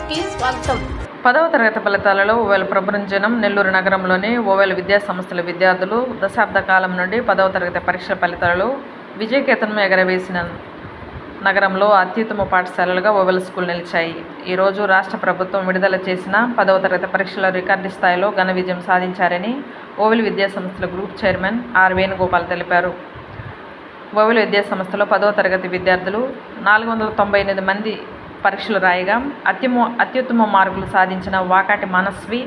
కి స్వాగతం. 10వ తరగతి ఫలితాలలో ఓవెల్ ప్రభంజనం. నెల్లూరు నగరంలోని ఓవెల్ విద్యాసంస్థల విద్యార్థులు దశాబ్ద కాలం నుండి 10వ తరగతి పరీక్షల ఫలితాలలో విజయకేతనం ఎగరవేసిన నగరంలో అత్యుత్తమ పాఠశాలలుగా ఓవెల్ స్కూల్ నిలిచాయి. ఈరోజు రాష్ట్ర ప్రభుత్వం విడుదల చేసిన 10వ తరగతి పరీక్షల రికార్డు స్థాయిలో ఘన విజయం సాధించారని ఓవెల్ విద్యాసంస్థల గ్రూప్ చైర్మన్ ఆర్ వేణుగోపాల్ తెలిపారు. ఓవెల్ విద్యాసంస్థలో 10వ తరగతి విద్యార్థులు 498 మంది పరీక్షలు రాయగా అత్యుత్తమ మార్కులు సాధించిన వాకాటి మనస్వి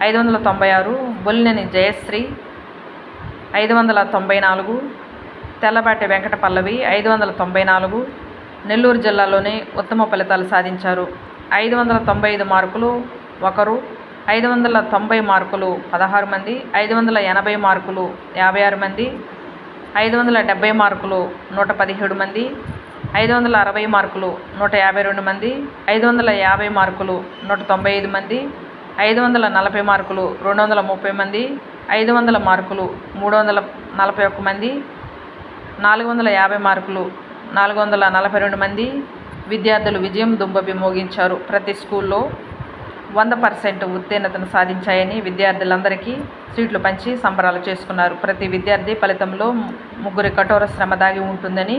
596, బొల్లినేని జయశ్రీ 594, తెల్లబాటి వెంకట పల్లవి 594 నెల్లూరు జిల్లాలోనే ఉత్తమ ఫలితాలు సాధించారు. 595 మార్కులు ఒకరు, 590 మార్కులు 16 మంది, 580 మార్కులు 56 మంది, 570 మార్కులు 117 మంది, 560 మార్కులు 152 మంది, 550 మార్కులు 195 మంది, 540 మార్కులు 230 మంది, 500 మార్కులు 341 మంది, 450 మార్కులు 442 మంది విద్యార్థులు విజయం దుంబి మోగించారు. ప్రతి స్కూల్లో 100% ఉత్తీర్ణతను సాధించాయని విద్యార్థులందరికీ సీట్లు పంచి సంబరాలు చేసుకున్నారు. ప్రతి విద్యార్థి ఫలితంలో ముగ్గురి కఠోర శ్రమ దాగి ఉంటుందని,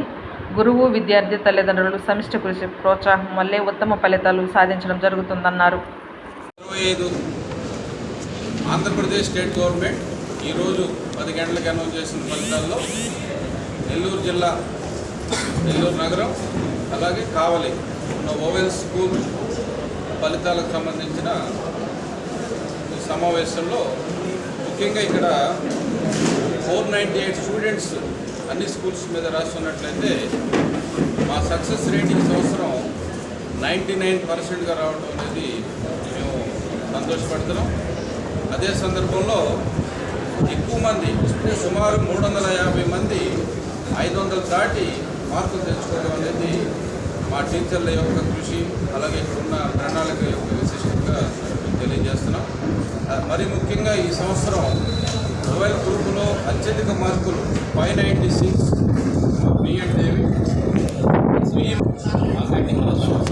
గురువు, విద్యార్థి, తల్లిదండ్రులు సమిష్టి కృషి, ప్రోత్సాహం వల్లే ఉత్తమ ఫలితాలు సాధించడం జరుగుతుందన్నారు. ఆంధ్రప్రదేశ్ స్టేట్ గవర్నమెంట్ ఈరోజు 10 గంటలకు అనౌన్స్ చేసిన ఫలితాల్లో నెల్లూరు జిల్లా, నెల్లూరు నగరం, అలాగే కావలి ఉన్న ఓవెల్ స్కూల్ ఫలితాలకు సంబంధించిన ఈ సమావేశంలో ముఖ్యంగా ఇక్కడ 498 స్టూడెంట్స్ అన్ని స్కూల్స్ మీద రాస్తున్నట్లయితే మా సక్సెస్ రేట్ ఈ సంవత్సరం 99%గా రావడం అనేది మేము సంతోషపడుతున్నాం. అదే సందర్భంలో ఎక్కువ మంది, సుమారు 350 మంది 500 దాటి మార్కులు తెచ్చుకోవడం అనేది మా టీచర్ల యొక్క కృషి, అలాగే ఇక్కడ ఉన్న ప్రణాళిక యొక్క విశిష్టంగా తెలియజేస్తున్నాం. మరి ముఖ్యంగా ఈ సంవత్సరం ఓవెల్ గ్రూపులో అత్యధిక మార్కులు 596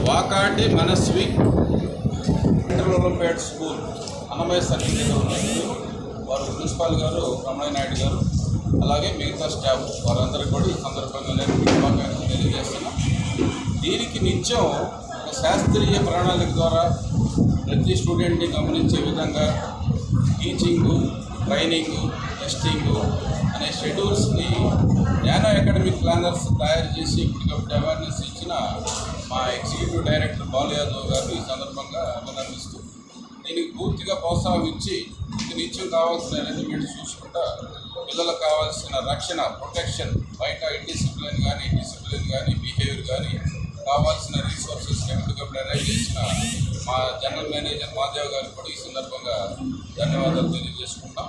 Vakati Manasvi inter olympiad school Annamayya certificate ఉన్నారు. వారు ప్రిన్సిపాల్ గారు రమణ నాయుడు గారు, అలాగే మిగతా స్టాఫ్ వారందరికీ కూడా ఈ సందర్భంగా నేను శుభాకాంక్షలు తెలియజేస్తున్నాం. దీనికి నిత్యం శాస్త్రీయ ప్రణాళిక ద్వారా ప్రతి స్టూడెంట్ని గమనించే విధంగా టీచింగు, ట్రైనింగు, టెస్టింగు అనే షెడ్యూల్స్ని నానో అకాడమిక్ ప్లానర్స్ తయారు చేసి ఇప్పటికప్పుడు అవేర్నెస్ ఇచ్చిన మా ఎగ్జిక్యూటివ్ డైరెక్టర్ బాలు యాదవ్ గారు ఈ సందర్భంగా అభినందిస్తూ దీనికి పూర్తిగా ప్రోత్సాహం ఇచ్చి ఇది నిత్యం కావాల్సిన అరేంజ్మెంట్స్ చూసుకుంటా పిల్లలకు కావాల్సిన రక్షణ, ప్రొటెక్షన్, బయట ఇండిసిప్లిన్ కానీ, డిసిప్లిన్ కానీ, బిహేవియర్ కానీ కావాల్సిన రీసోర్సెస్ ఎప్పటికప్పుడు అరేంజ్ చేసిన మా జనరల్ మేనేజర్ మాధవ్ గారికి కూడా ఈ సందర్భంగా ధన్యవాదాలు తెలియజేసుకుంటాం.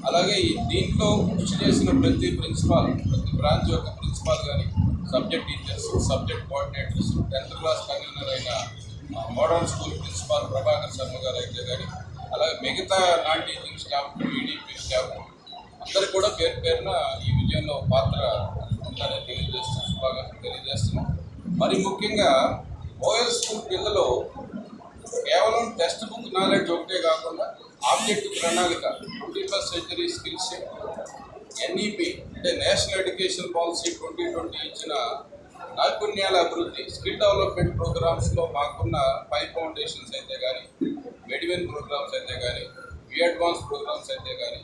అలాగే దీంట్లో కృషి చేసిన ప్రతి ప్రిన్సిపాల్, ప్రతి బ్రాంచ్ యొక్క ప్రిన్సిపాల్ కానీ, subject teachers, subject coordinators, 10th class convener అయిన modern school principal Prabhakar Sharma garu అయితే కానీ, అలాగే మిగతా non teaching staff, EDP staff అందరికీ కూడా పేరు పేరున ఈ విజయంలో పాత్ర ఉందని శుభాకాంక్షలు తెలియజేస్తున్నాం. మరి ముఖ్యంగా ఓవెల్ స్కూల్ పిల్లలు కేవలం టెక్స్ట్ బుక్ నాలెడ్జ్ ఒకటే కాకుండా ఆబ్జెక్టివ్ ప్రణాళిక, 21st సెంచరీ స్కిల్స్, ఎన్ఈపి అంటే నేషనల్ ఎడ్యుకేషన్ పాలసీ 2020 ఇచ్చిన నైపుణ్యాల అభివృద్ధి, స్కిల్ డెవలప్మెంట్ ప్రోగ్రామ్స్లో మాకున్న 5 ఫౌండేషన్స్ అయితే కానీ, మెడివెన్ ప్రోగ్రామ్స్ అయితే కానీ, అడ్వాన్స్ ప్రోగ్రామ్స్ అయితే కానీ,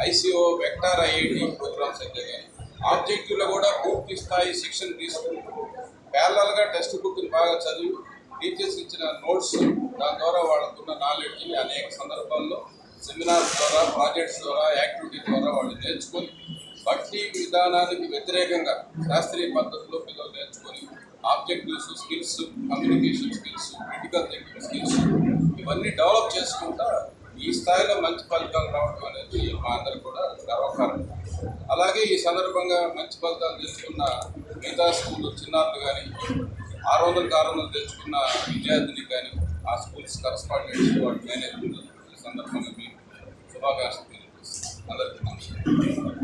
ఐసీఓ, వెక్టార్ ఐఐటి ప్రోగ్రామ్స్ అయితే కానీ, ఆబ్జెక్టివ్లో కూడా పూర్తి స్థాయి శిక్షణ తీసుకుంటూ ప్యారలల్గా టెక్స్ట్ బుక్ని బాగా చదివి టీచర్స్ ఇచ్చిన నోట్స్, దాని ద్వారా వాళ్ళకున్న నాలెడ్జ్ని అనేక సందర్భాల్లో సెమినార్స్ ద్వారా, ప్రాజెక్ట్స్ ద్వారా, యాక్టివిటీ ద్వారా వాళ్ళు నేర్చుకొని బట్టి విధానానికి వ్యతిరేకంగా శాస్త్రీయ పద్ధతిలో పిల్లలు నేర్చుకొని objectives, skills, communication skills, critical thinking skills ఇవన్నీ డెవలప్ చేసుకుంటా ఈ స్థాయిలో మంచి ఫలితాలు రావడం అనేది మా అందరికి కూడా గర్వకారణం. అలాగే ఈ సందర్భంగా మంచి ఫలితాలు తెచ్చుకున్న మిగతా స్కూల్ చిన్నారులు కానీ, 600కి 600 తెచ్చుకున్న విద్యార్థిని కానీ, ఆ స్కూల్స్ కరస్పాండెంట్స్, వాటి మేనేజ్మెంట్ ఈ సందర్భంగా మీకు శుభాకాంక్షలు తెలియజేస్తాను. అందరికీ నమస్కారం.